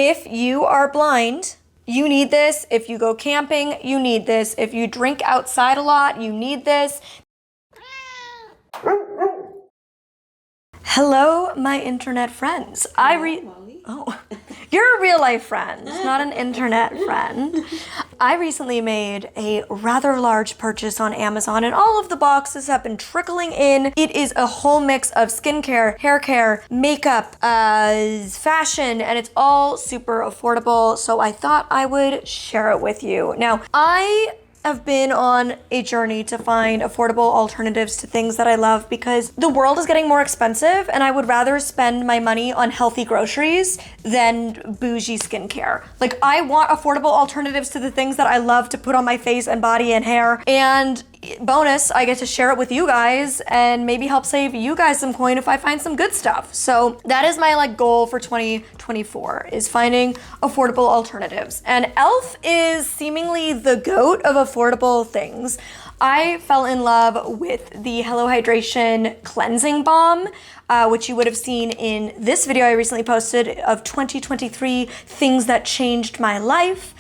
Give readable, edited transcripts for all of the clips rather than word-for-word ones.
If you are blind, you need this. If you go camping, you need this. If you drink outside a lot, you need this. Hello, my internet friends. Oh, you're a real life friend, not an internet friend. I recently made a rather large purchase on Amazon and all of the boxes have been trickling in. It is a whole mix of skincare, hair care, makeup, fashion, and it's all super affordable. So I thought I would share it with you. Now, I have been on a journey to find affordable alternatives to things that I love because the world is getting more expensive and I would rather spend my money on healthy groceries than bougie skincare. Like, I want affordable alternatives to the things that I love to put on my face and body and hair. And bonus, I get to share it with you guys and maybe help save you guys some coin if I find some good stuff. So that is my goal for 2024, is finding affordable alternatives. And e.l.f. is seemingly the GOAT of affordable things. I fell in love with the Hello Hydration Cleansing Balm, which you would have seen in this video I recently posted of 2023 things that changed my life.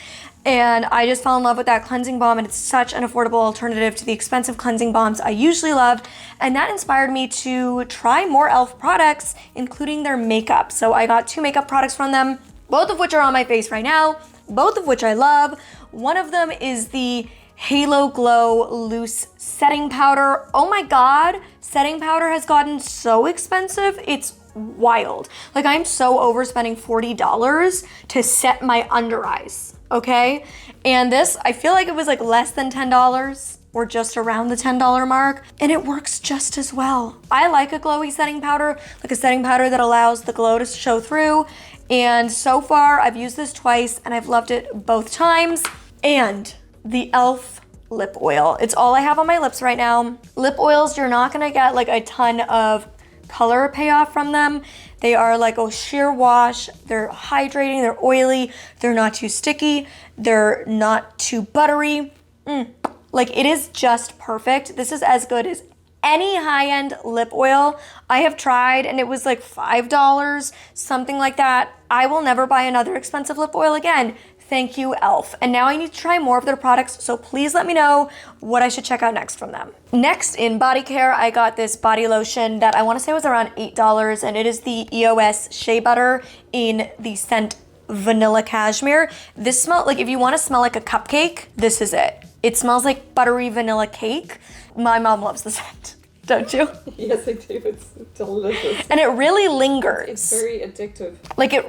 And I just fell in love with that cleansing balm, and it's such an affordable alternative to the expensive cleansing balms I usually loved. And that inspired me to try more e.l.f. products, including their makeup. So I got 2 makeup products from them, both of which are on my face right now, both of which I love. One of them is the Halo Glow Loose Setting Powder. Oh my God, setting powder has gotten so expensive. It's wild. Like, I'm so overspending $40 to set my under eyes. Okay, and this, I feel like it was less than $10 or just around the $10 mark, and it works just as well. I like a glowy setting powder, like a setting powder that allows the glow to show through, and so far I've used this twice and I've loved it both times. And the e.l.f. lip oil, it's all I have on my lips right now. Lip oils, you're not gonna get a ton of color payoff from them. They are a sheer wash. They're hydrating, they're oily, they're not too sticky, they're not too buttery. It is just perfect. This is as good as any high-end lip oil I have tried, and it was $5, something like that. I will never buy another expensive lip oil again. Thank you, e.l.f. And now I need to try more of their products, so please let me know what I should check out next from them. Next, in body care, I got this body lotion that I want to say was around $8, and it is the EOS Shea Butter in the scent Vanilla Cashmere. This smells if you want to smell like a cupcake, this is it. It smells like buttery vanilla cake. My mom loves the scent. Don't you? Yes, I do. It's delicious. And it really lingers. It's very addictive.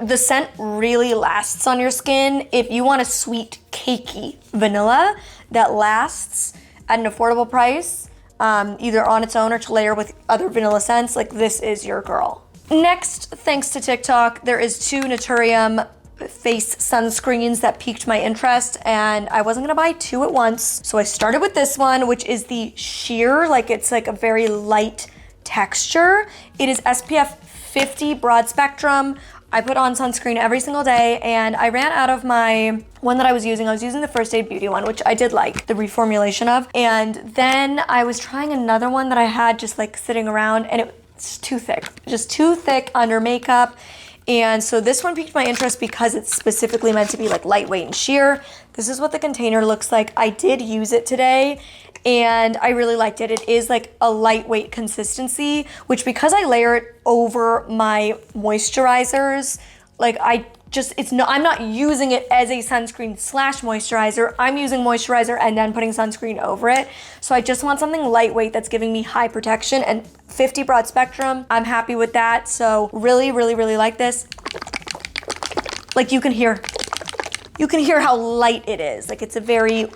The scent really lasts on your skin. If you want a sweet, cakey vanilla that lasts at an affordable price, either on its own or to layer with other vanilla scents, this is your girl. Next, thanks to TikTok, there is 2 Naturium face sunscreens that piqued my interest, and I wasn't gonna buy 2 at once. So I started with this one, which is the sheer, it's a very light texture. It is SPF 50 broad spectrum. I put on sunscreen every single day, and I ran out of my one that I was using. I was using the First Aid Beauty one, which I did like the reformulation of. And then I was trying another one that I had just sitting around, and it's too thick, just too thick under makeup. And so this one piqued my interest because it's specifically meant to be lightweight and sheer. This is what the container looks like. I did use it today and I really liked it. It is a lightweight consistency, which because I layer it over my moisturizers, I'm not using it as a sunscreen / moisturizer. I'm using moisturizer and then putting sunscreen over it. So I just want something lightweight that's giving me high protection, and 50 broad spectrum, I'm happy with that. So really, really, really like this. You can hear how light it is. It's a very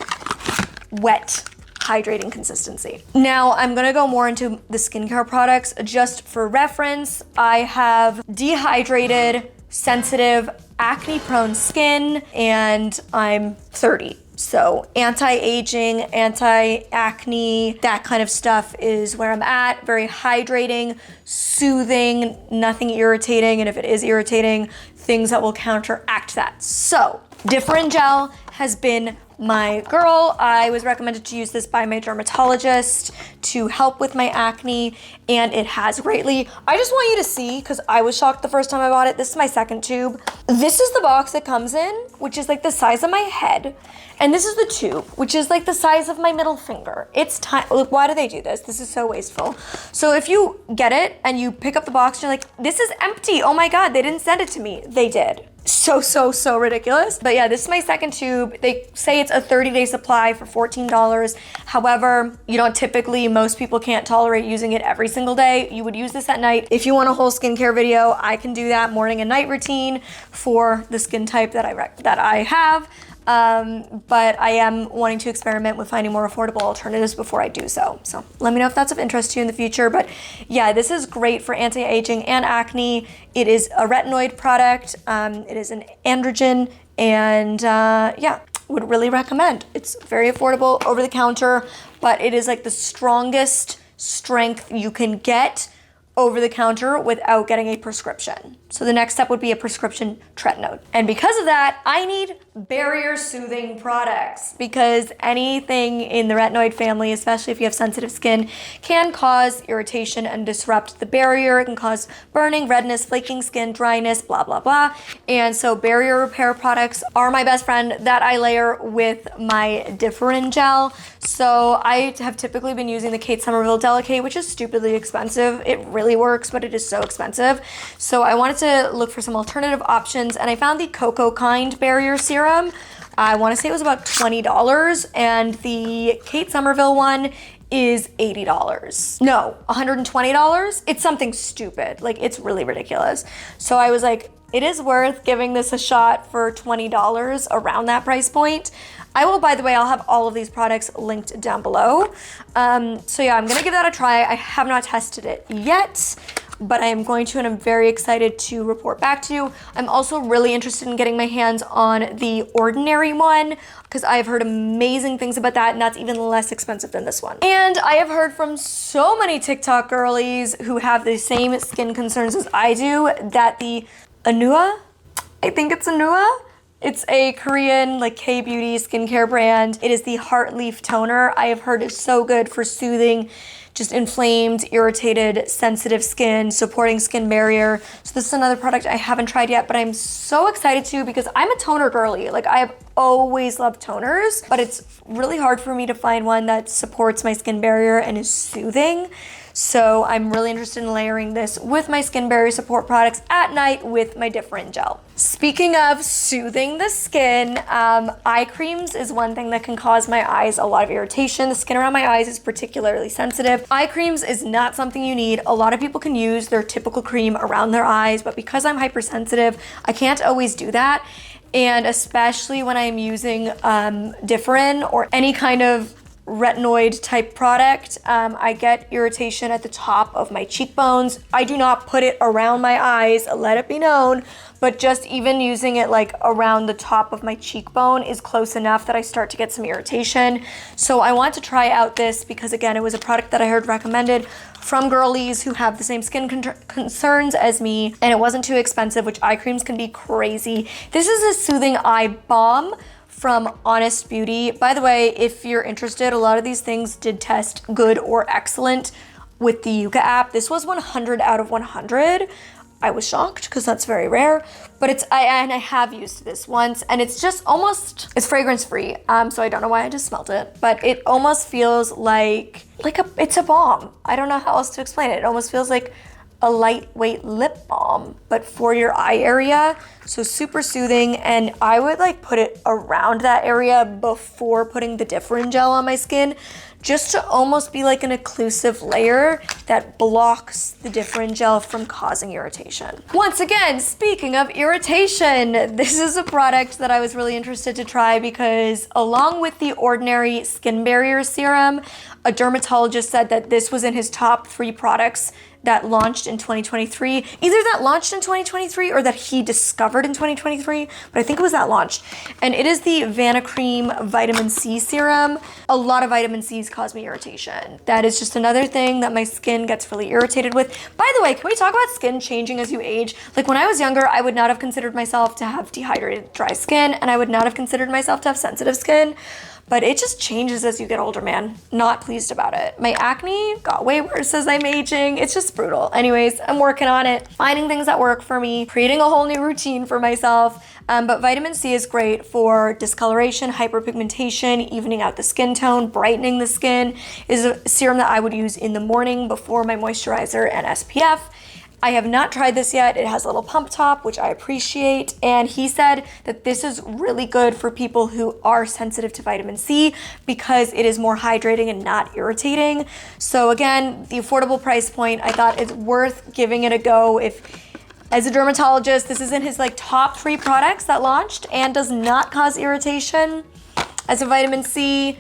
wet, hydrating consistency. Now I'm gonna go more into the skincare products. Just for reference, I have dehydrated, sensitive, acne-prone skin, and I'm 30. So anti-aging, anti-acne, that kind of stuff is where I'm at. Very hydrating, soothing, nothing irritating, and if it is irritating, things that will counteract that. So Different Gel has been my girl. I was recommended to use this by my dermatologist to help with my acne, and it has greatly. I just want you to see, because I was shocked the first time I bought it. This is my second tube. This is the box it comes in, which is like the size of my head. And this is the tube, which is like the size of my middle finger. It's tiny. Look, why do they do this? This is so wasteful. So if you get it and you pick up the box, you're like, this is empty. Oh my God, they didn't send it to me. They did. So ridiculous. But yeah, this is my second tube. They say it's a 30-day supply for $14. However, you don't typically, most people can't tolerate using it every single day. You would use this at night. If you want a whole skincare video, I can do that morning and night routine for the skin type that I have. But I am wanting to experiment with finding more affordable alternatives before I do so. So let me know if that's of interest to you in the future. But yeah, this is great for anti-aging and acne. It is a retinoid product. It is an androgen, and yeah, would really recommend. It's very affordable, over the counter, but it is like the strongest strength you can get over the counter without getting a prescription. So the next step would be a prescription tretinoid. And because of that, I need barrier soothing products, because anything in the retinoid family, especially if you have sensitive skin, can cause irritation and disrupt the barrier. It can cause burning, redness, flaking skin, dryness, blah, blah, blah. And so barrier repair products are my best friend that I layer with my Differin gel. So I have typically been using the Kate Somerville Delicate, which is stupidly expensive. It really works, but it is so expensive. So I wanted to look for some alternative options, and I found the Cocoa Kind barrier serum. I want to say it was about $20, and the Kate Somerville one is $80. No, $120. It's something stupid. Like, it's really ridiculous. So I was like, it is worth giving this a shot for $20, around that price point. I will, by the way, I'll have all of these products linked down below. So yeah, I'm gonna give that a try. I have not tested it yet, but I am going to, and I'm very excited to report back to you. I'm also really interested in getting my hands on the Ordinary one, because I have heard amazing things about that, and that's even less expensive than this one. And I have heard from so many TikTok girlies who have the same skin concerns as I do, that the Anua, I think it's Anua, it's a Korean like K-beauty skincare brand. It is the Heart Leaf Toner. I have heard it's so good for soothing just inflamed, irritated, sensitive skin, supporting skin barrier. So this is another product I haven't tried yet, but I'm so excited to, because I'm a toner girly. Like, I have always loved toners, but it's really hard for me to find one that supports my skin barrier and is soothing. So I'm really interested in layering this with my skin barrier support products at night with my Differin gel. Speaking of soothing the skin, eye creams is one thing that can cause my eyes a lot of irritation. The skin around my eyes is particularly sensitive. Eye creams is not something you need. A lot of people can use their typical cream around their eyes, but because I'm hypersensitive, I can't always do that. And especially when I'm using Differin or any kind of retinoid type product, I get irritation at the top of my cheekbones. I do not put it around my eyes, let it be known, but just even using it like around the top of my cheekbone is close enough that I start to get some irritation. So I want to try out this because, again, it was a product that I heard recommended from girlies who have the same skin concerns as me, and it wasn't too expensive, which eye creams can be crazy. This is a soothing eye balm from Honest Beauty. By the way, if you're interested, a lot of these things did test good or excellent with the Yuka app. This was 100 out of 100. I was shocked because that's very rare, but I have used this once, and it's just almost, it's fragrance free. So I don't know why I just smelled it, but it almost feels like it's a balm. I don't know how else to explain it. It almost feels like a lightweight lip balm, but for your eye area. So super soothing, and I would like put it around that area before putting the Differin gel on my skin, just to almost be like an occlusive layer that blocks the Differin gel from causing irritation. Once again, speaking of irritation, this is a product that I was really interested to try because, along with the Ordinary Skin Barrier Serum, a dermatologist said that this was in his top 3 products that launched in 2023. Either that launched in 2023 or that he discovered in 2023, but I think it was that launched. And it is the Vanicream Vitamin C Serum. A lot of vitamin C's cause me irritation. That is just another thing that my skin gets really irritated with. By the way, can we talk about skin changing as you age? Like when I was younger, I would not have considered myself to have dehydrated, dry skin, and I would not have considered myself to have sensitive skin. But it just changes as you get older, man. Not pleased about it. My acne got way worse as I'm aging. It's just brutal. Anyways, I'm working on it, finding things that work for me, creating a whole new routine for myself. But vitamin C is great for discoloration, hyperpigmentation, evening out the skin tone, brightening the skin. It is a serum that I would use in the morning before my moisturizer and SPF. I have not tried this yet. It has a little pump top, which I appreciate. And he said that this is really good for people who are sensitive to vitamin C because it is more hydrating and not irritating. So again, the affordable price point, I thought it's worth giving it a go. If, as a dermatologist, this is in his like top 3 products that launched and does not cause irritation. As a vitamin C,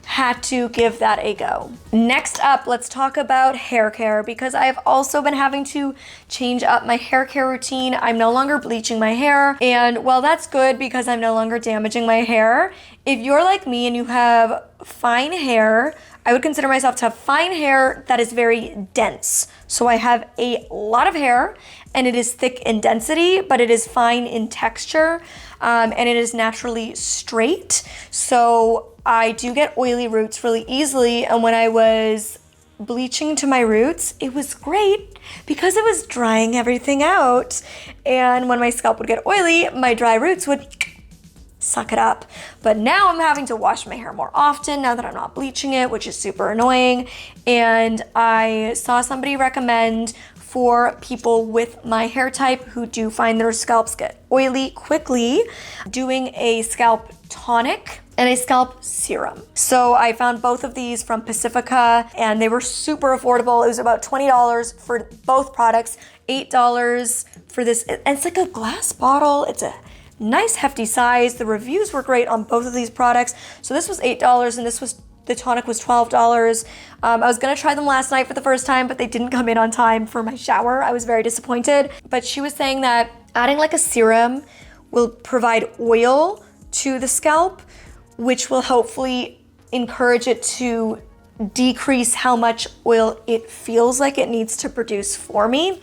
had to give that a go. Next up, let's talk about hair care because I have also been having to change up my hair care routine. I'm no longer bleaching my hair, and while that's good because I'm no longer damaging my hair, if you're like me and you have fine hair, I would consider myself to have fine hair that is very dense. So I have a lot of hair and it is thick in density, but it is fine in texture, and it is naturally straight. So I do get oily roots really easily, and when I was bleaching to my roots, it was great because it was drying everything out. And when my scalp would get oily, my dry roots would suck it up. But now I'm having to wash my hair more often now that I'm not bleaching it, which is super annoying. And I saw somebody recommend for people with my hair type who do find their scalps get oily quickly, doing a scalp tonic and a scalp serum. So I found both of these from Pacifica and they were super affordable. It was about $20 for both products, $8 for this. And it's like a glass bottle. It's a nice hefty size. The reviews were great on both of these products. So this was $8 and the tonic was $12. I was gonna try them last night for the first time, but they didn't come in on time for my shower. I was very disappointed. But she was saying that adding like a serum will provide oil to the scalp, which will hopefully encourage it to decrease how much oil it feels like it needs to produce for me.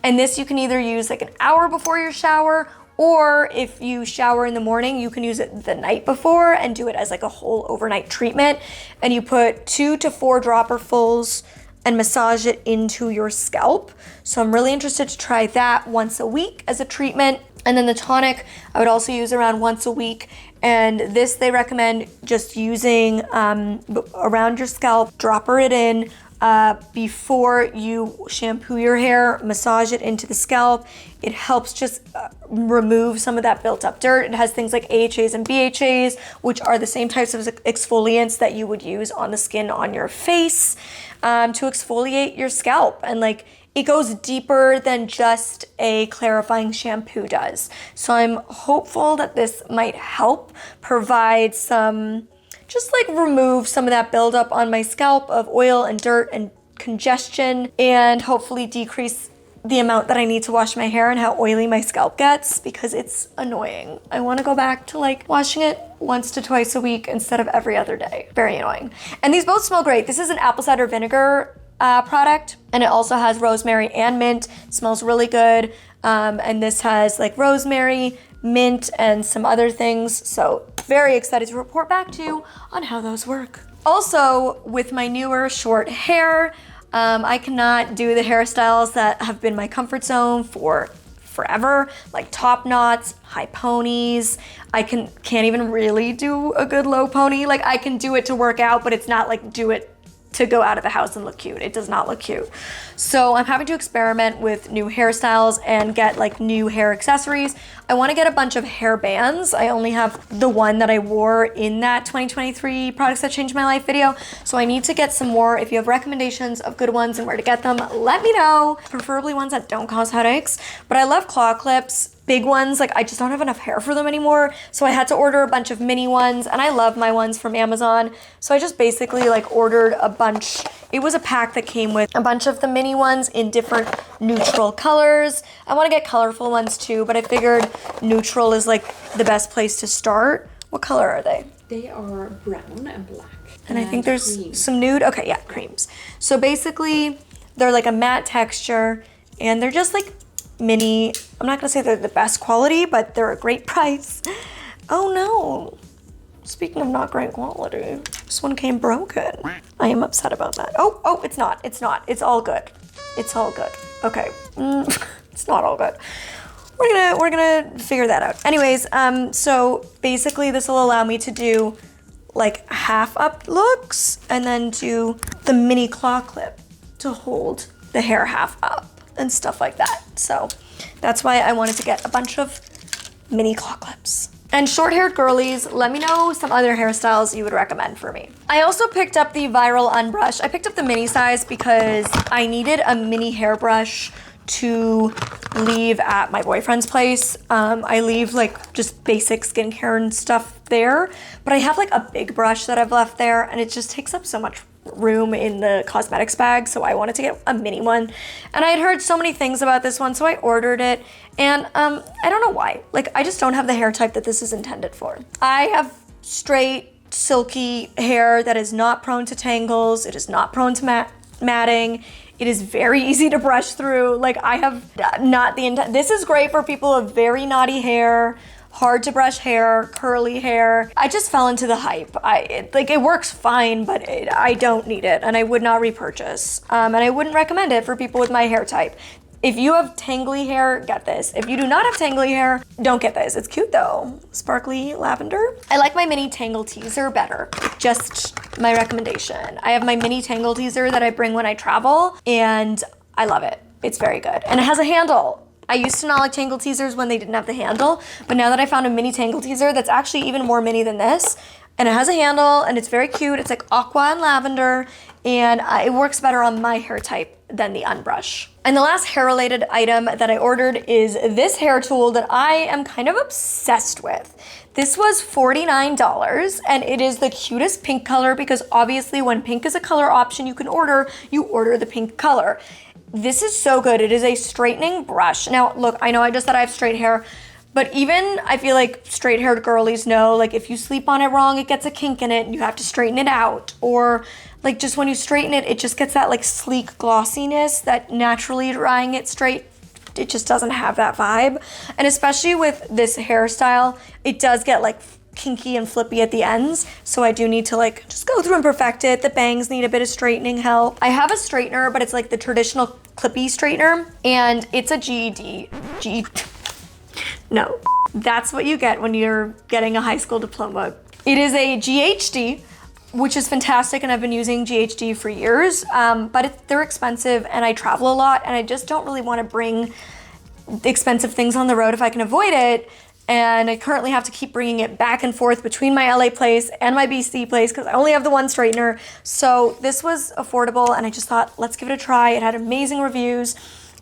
And this you can either use like an hour before your shower, or if you shower in the morning, you can use it the night before and do it as like a whole overnight treatment. And you put 2 to 4 dropperfuls and massage it into your scalp. So I'm really interested to try that once a week as a treatment. And then the tonic, I would also use around once a week. And this they recommend just using around your scalp, dropper it in before you shampoo your hair, massage it into the scalp. It helps just remove some of that built up dirt. It has things like AHAs and BHAs, which are the same types of exfoliants that you would use on the skin on your face to exfoliate your scalp. And like, it goes deeper than just a clarifying shampoo does. So I'm hopeful that this might help provide some, just like remove some of that buildup on my scalp of oil and dirt and congestion, and hopefully decrease the amount that I need to wash my hair and how oily my scalp gets, because it's annoying. I want to go back to like washing it once to twice a week instead of every other day. Very annoying. And these both smell great. This is an apple cider vinegar product, and it also has rosemary and mint. It smells really good. And this has like rosemary, mint, and some other things. So very excited to report back to you on how those work. Also, with my newer short hair, I cannot do the hairstyles that have been my comfort zone for forever, like top knots, high ponies. I can't even really do a good low pony. Like I can do it to work out, but it's not like do it to go out of the house and look cute. It does not look cute. So I'm having to experiment with new hairstyles and get like new hair accessories. I want to get a bunch of hair bands. I only have the one that I wore in that 2023 products that changed my life video. So I need to get some more. If you have recommendations of good ones and where to get them, let me know. Preferably ones that don't cause headaches. But I love claw clips. big ones, like I just don't have enough hair for them anymore. So I had to order a bunch of mini ones, and I love my ones from Amazon. So I just basically like ordered a bunch. It was a pack that came with a bunch of the mini ones in different neutral colors. I want to get colorful ones too, but I figured neutral is like the best place to start. What color are they? They are brown and black. And I think there's cream. some nude. Okay, yeah, creams. So basically, they're like a matte texture, and they're just like mini. I'm not gonna say they're the best quality, but they're a great price. Oh no. Speaking of not great quality, this one came broken. I am upset about that. Oh, it's not. It's not. It's all good. It's all good. Okay. It's not all good. We're gonna figure that out. Anyways, so basically this will allow me to do like half up looks and then do the mini claw clip to hold the hair half up and stuff like that. So that's why I wanted to get a bunch of mini claw clips. And short-haired girlies, let me know some other hairstyles you would recommend for me. I also picked up the Viral Unbrush. I picked up the mini size because I needed a mini hairbrush to leave at my boyfriend's place. I leave like just basic skincare and stuff there, but I have like a big brush that I've left there, and it just takes up so much room in the cosmetics bag, so I wanted to get a mini one. And I had heard so many things about this one, so I ordered it, and I don't know why. Like, I just don't have the hair type that this is intended for. I have straight, silky hair that is not prone to tangles. It is not prone to matting. It is very easy to brush through. Like, I have not the intent. This is great for people with very knotty hair, hard to brush hair, curly hair. I just fell into the hype. It works fine, but I don't need it, and I would not repurchase. And I wouldn't recommend it for people with my hair type. If you have tangly hair, get this. If you do not have tangly hair, don't get this. It's cute though. Sparkly lavender. I like my mini tangle teaser better. Just my recommendation. I have my mini tangle teaser that I bring when I travel, and I love it. It's very good. And it has a handle. I used to not like tangle teasers when they didn't have the handle, but now that I found a mini tangle teaser that's actually even more mini than this, and it has a handle, and it's very cute. It's like aqua and lavender, and it works better on my hair type than the Unbrush. And the last hair-related item that I ordered is this hair tool that I am kind of obsessed with. This was $49, and it is the cutest pink color because obviously when pink is a color option you order the pink color. This is so good. It is a straightening brush. Now, look, I know I just said I have straight hair, but even I feel like straight-haired girlies know, like if you sleep on it wrong, it gets a kink in it and you have to straighten it out. Or like just when you straighten it, it just gets that like sleek glossiness that naturally drying it straight, it just doesn't have that vibe. And especially with this hairstyle, it does get like kinky and flippy at the ends. So I do need to like just go through and perfect it. The bangs need a bit of straightening help. I have a straightener, but it's like the traditional clippy straightener, and it's a No, that's what you get when you're getting a high school diploma. It is a GHD, which is fantastic, and I've been using GHD for years, but they're expensive, and I travel a lot, and I just don't really want to bring expensive things on the road if I can avoid it, and I currently have to keep bringing it back and forth between my LA place and my BC place because I only have the one straightener. So this was affordable, and I just thought, let's give it a try. It had amazing reviews,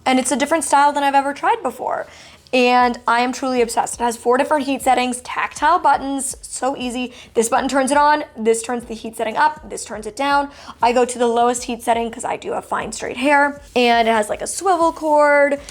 and it's a different style than I've ever tried before. And I am truly obsessed. It has 4 different heat settings, tactile buttons, so easy. This button turns it on, this turns the heat setting up, this turns it down. I go to the lowest heat setting because I do have fine straight hair, and it has like a swivel cord,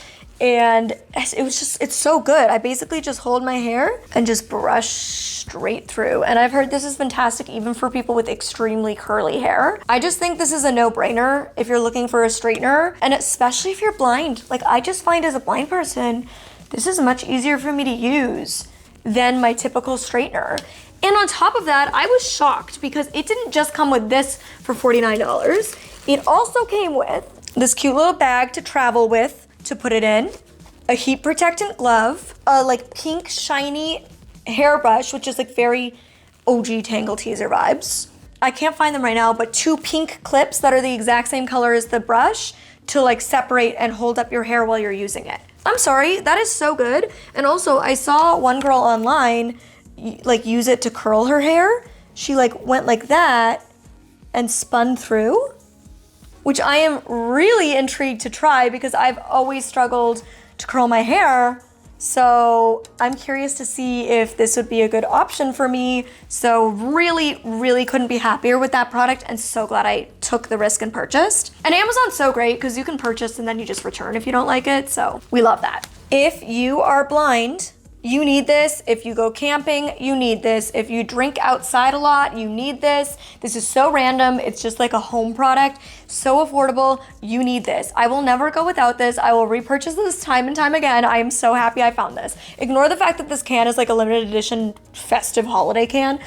and it's so good. I basically just hold my hair and just brush straight through. And I've heard this is fantastic even for people with extremely curly hair. I just think this is a no-brainer if you're looking for a straightener, and especially if you're blind. Like, I just find as a blind person, this is much easier for me to use than my typical straightener. And on top of that, I was shocked because it didn't just come with this for $49. It also came with this cute little bag to travel with, to put it in, a heat protectant glove, a like pink shiny hairbrush, which is like very OG Tangle Teaser vibes. I can't find them right now, but 2 pink clips that are the exact same color as the brush to like separate and hold up your hair while you're using it. I'm sorry, that is so good. And also I saw one girl online like use it to curl her hair. She like went like that and spun through, which I am really intrigued to try because I've always struggled to curl my hair. So I'm curious to see if this would be a good option for me. So really, really couldn't be happier with that product and so glad I took the risk and purchased. And Amazon's so great because you can purchase and then you just return if you don't like it. So we love that. If you are blind, you need this. If you go camping, you need this. If you drink outside a lot, you need this. This is so random. It's just like a home product. So affordable. You need this. I will never go without this. I will repurchase this time and time again. I am so happy I found this. Ignore the fact that this can is like a limited edition festive holiday can.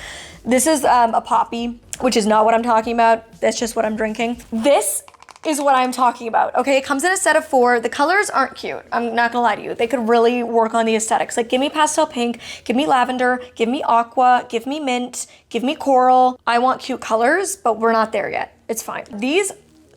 This is a poppy, which is not what I'm talking about. That's just what I'm drinking. This is what I'm talking about, okay? It comes in a set of 4. The colors aren't cute. I'm not gonna lie to you. They could really work on the aesthetics. Like, give me pastel pink, give me lavender, give me aqua, give me mint, give me coral. I want cute colors, but we're not there yet. It's fine. These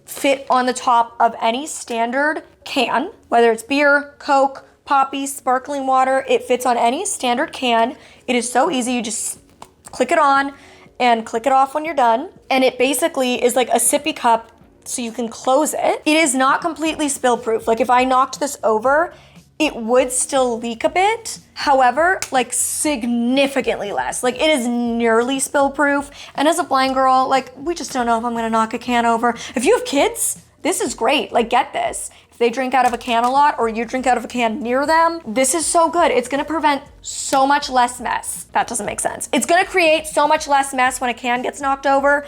fit on the top of any standard can, whether it's beer, Coke, Poppy, sparkling water. It fits on any standard can. It is so easy. You just click it on and click it off when you're done. And it basically is like a sippy cup, so you can close it. It is not completely spill proof. Like if I knocked this over, it would still leak a bit. However, like significantly less. Like it is nearly spill proof. And as a blind girl, like we just don't know if I'm gonna knock a can over. If you have kids, this is great. Like get this. If they drink out of a can a lot or you drink out of a can near them, this is so good. It's gonna prevent so much less mess. That doesn't make sense. It's gonna create so much less mess when a can gets knocked over.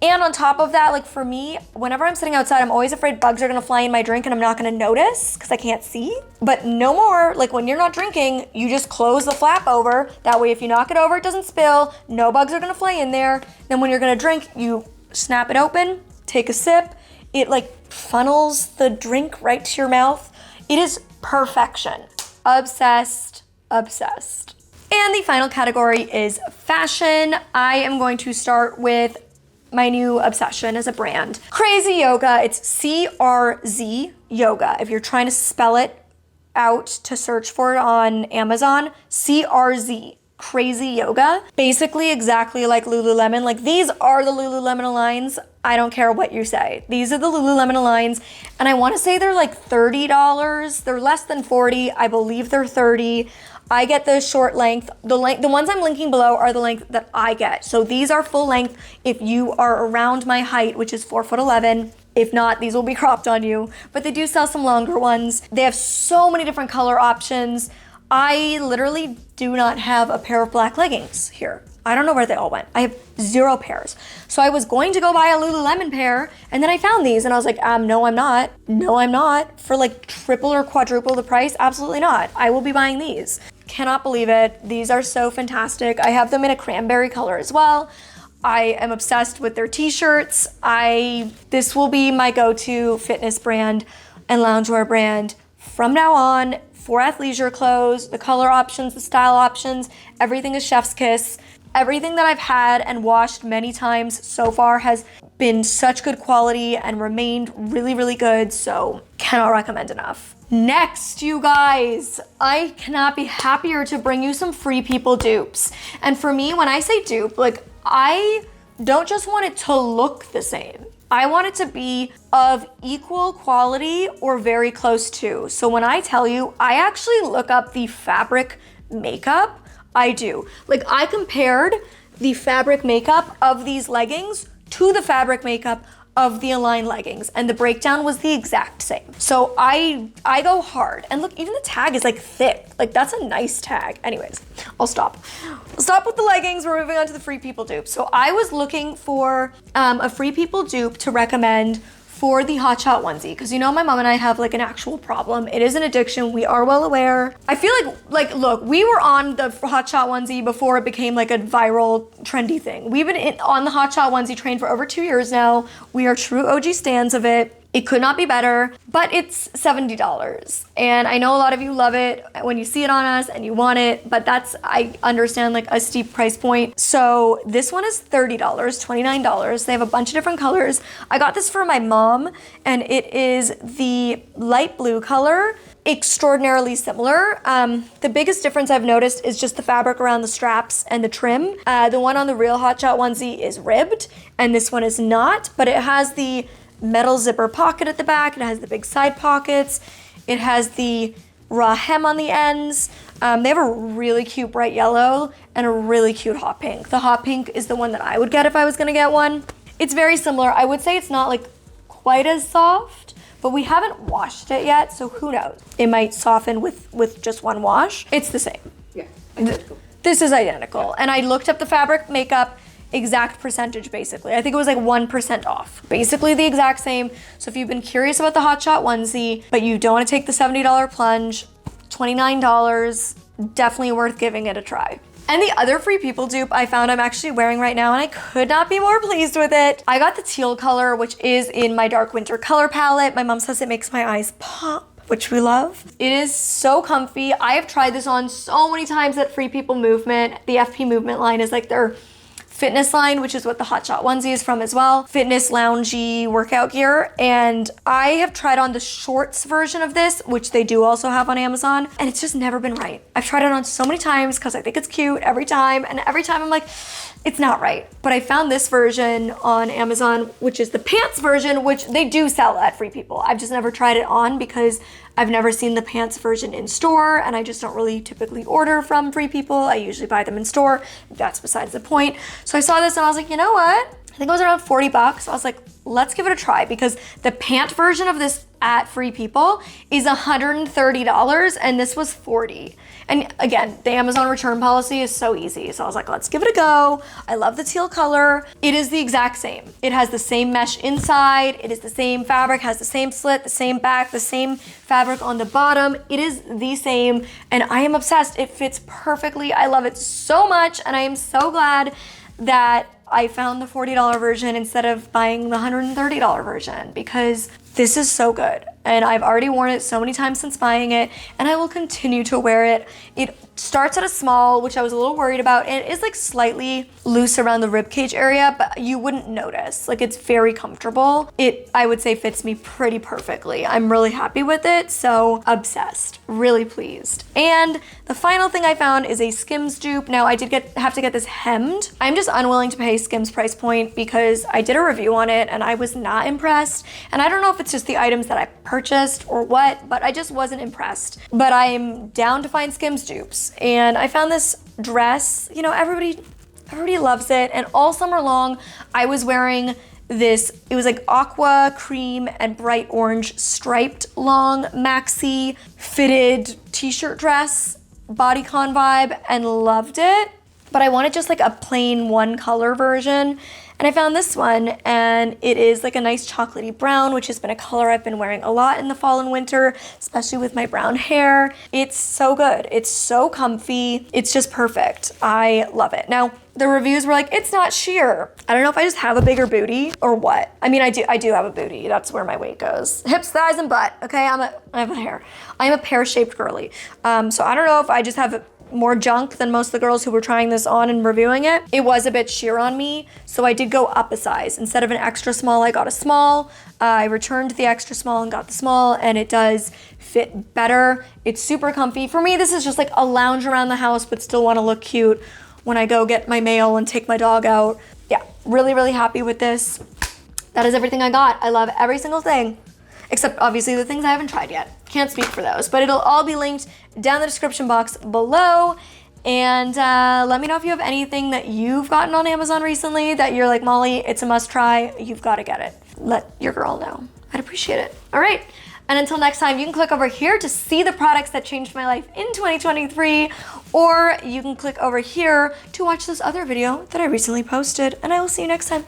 And on top of that, like for me, whenever I'm sitting outside, I'm always afraid bugs are gonna fly in my drink and I'm not gonna notice because I can't see. But no more, like when you're not drinking, you just close the flap over. That way if you knock it over, it doesn't spill, no bugs are gonna fly in there. Then when you're gonna drink, you snap it open, take a sip. It like funnels the drink right to your mouth. It is perfection. Obsessed, obsessed. And the final category is fashion. I am going to start with my new obsession as a brand. Crazy Yoga, it's CRZ Yoga. If you're trying to spell it out to search for it on Amazon, CRZ, Crazy Yoga. Basically exactly like Lululemon. Like these are the Lululemon lines. I don't care what you say. These are the Lululemon lines. And I wanna say they're like $30. They're less than 40. I believe they're 30. I get the short length. The ones I'm linking below are the length that I get. So these are full length if you are around my height, which is 4'11". If not, these will be cropped on you. But they do sell some longer ones. They have so many different color options. I literally do not have a pair of black leggings here. I don't know where they all went. I have 0 pairs. So I was going to go buy a Lululemon pair and then I found these and I was like, no, I'm not. No, I'm not. For like triple or quadruple the price, absolutely not. I will be buying these. Cannot believe it. These are so fantastic. I have them in a cranberry color as well. I am obsessed with their t-shirts. This will be my go-to fitness brand and loungewear brand from now on for athleisure clothes. The color options, the style options, everything is chef's kiss. Everything that I've had and washed many times so far has been such good quality and remained really, really good. So cannot recommend enough. Next, you guys, I cannot be happier to bring you some Free People dupes. And for me, when I say dupe, like I don't just want it to look the same. I want it to be of equal quality or very close to. So when I tell you, I actually look up the fabric makeup. I do. Like I compared the fabric makeup of these leggings to the fabric makeup of the Align leggings and the breakdown was the exact same. So I go hard. And look, even the tag is like thick. Like that's a nice tag. Anyways, I'll stop. Stop with the leggings. We're moving on to the Free People dupe. So I was looking for a Free People dupe to recommend for the Hot Shot onesie, because you know my mom and I have like an actual problem. It is an addiction, we are well aware. I feel like look, we were on the Hot Shot onesie before it became like a viral trendy thing. We've been on the Hot Shot onesie train for over 2 years now. We are true OG stans of it. It could not be better, but it's $70. And I know a lot of you love it when you see it on us and you want it, but that's, I understand, like a steep price point. So this one is $30, $29. They have a bunch of different colors. I got this for my mom and it is the light blue color, extraordinarily similar. The biggest difference I've noticed is just the fabric around the straps and the trim. The one on the real Hot Shot onesie is ribbed and this one is not, but it has the metal zipper pocket at the back. It has the big side pockets. It has the raw hem on the ends. They have a really cute bright yellow and a really cute hot pink. The hot pink is the one that I would get if I was gonna get one. It's very similar. I would say it's not like quite as soft, but we haven't washed it yet, so who knows? It might soften with just one wash. It's the same. Yeah, identical. This is identical. And I looked up the fabric makeup exact percentage basically. I think it was like 1% off. Basically the exact same. So if you've been curious about the Hotshot onesie, but you don't want to take the $70 plunge, $29, definitely worth giving it a try. And the other Free People dupe I found I'm actually wearing right now, and I could not be more pleased with it. I got the teal color, which is in my dark winter color palette. My mom says it makes my eyes pop, which we love. It is so comfy. I have tried this on so many times at Free People Movement. The FP Movement line is like their fitness line, which is what the Hotshot onesie is from as well. Fitness, loungy, workout gear. And I have tried on the shorts version of this, which they do also have on Amazon, and it's just never been right. I've tried it on so many times because I think it's cute every time, and every time I'm like, it's not right. But I found this version on Amazon, which is the pants version, which they do sell at Free People. I've just never tried it on because I've never seen the pants version in store, and I just don't really typically order from Free People. I usually buy them in store. That's besides the point. So I saw this and I was like, you know what? I think it was around 40 bucks. I was like, let's give it a try, because the pant version of this at Free People is $130 and this was $40. And again, the Amazon return policy is so easy. So I was like, let's give it a go. I love the teal color. It is the exact same. It has the same mesh inside. It is the same fabric, has the same slit, the same back, the same fabric on the bottom. It is the same, and I am obsessed. It fits perfectly. I love it so much, and I am so glad that I found the $40 version instead of buying the $130 version, because this is so good. And I've already worn it so many times since buying it, and I will continue to wear it. It starts at a small, which I was a little worried about. It is like slightly loose around the ribcage area, but you wouldn't notice. Like, it's very comfortable. It, I would say, fits me pretty perfectly. I'm really happy with it, so obsessed, really pleased. And the final thing I found is a Skims dupe. Now, I did have to get this hemmed. I'm just unwilling to pay Skims price point because I did a review on it and I was not impressed. And I don't know if it's just the items that I purchased or what, but I just wasn't impressed. But I'm down to find Skims dupes. And I found this dress. You know, everybody loves it. And all summer long, I was wearing this, it was like aqua, cream, and bright orange striped long maxi fitted t-shirt dress, bodycon vibe, and loved it. But I wanted just like a plain one color version. And I found this one, and it is like a nice chocolatey brown, which has been a color I've been wearing a lot in the fall and winter, especially with my brown hair. It's so good. It's so comfy. It's just perfect. I love it. Now, the reviews were like, it's not sheer. I don't know if I just have a bigger booty or what. I mean, I do have a booty. That's where my weight goes. Hips, thighs, and butt. Okay, I have a hair. I am a pear-shaped girly. So I don't know if I just have more junk than most of the girls who were trying this on and reviewing it. It was a bit sheer on me, so I did go up a size. Instead of an extra small, I got a small. I returned the extra small and got the small, and it does fit better. It's super comfy. For me, this is just like a lounge around the house, but still want to look cute when I go get my mail and take my dog out. Yeah, really, really happy with this. That is everything I got. I love every single thing, except obviously the things I haven't tried yet. Can't speak for those, but it'll all be linked down in the description box below. And let me know if you have anything that you've gotten on Amazon recently that you're like, Molly, it's a must try. You've got to get it. Let your girl know. I'd appreciate it. All right. And until next time, you can click over here to see the products that changed my life in 2023, or you can click over here to watch this other video that I recently posted, and I will see you next time.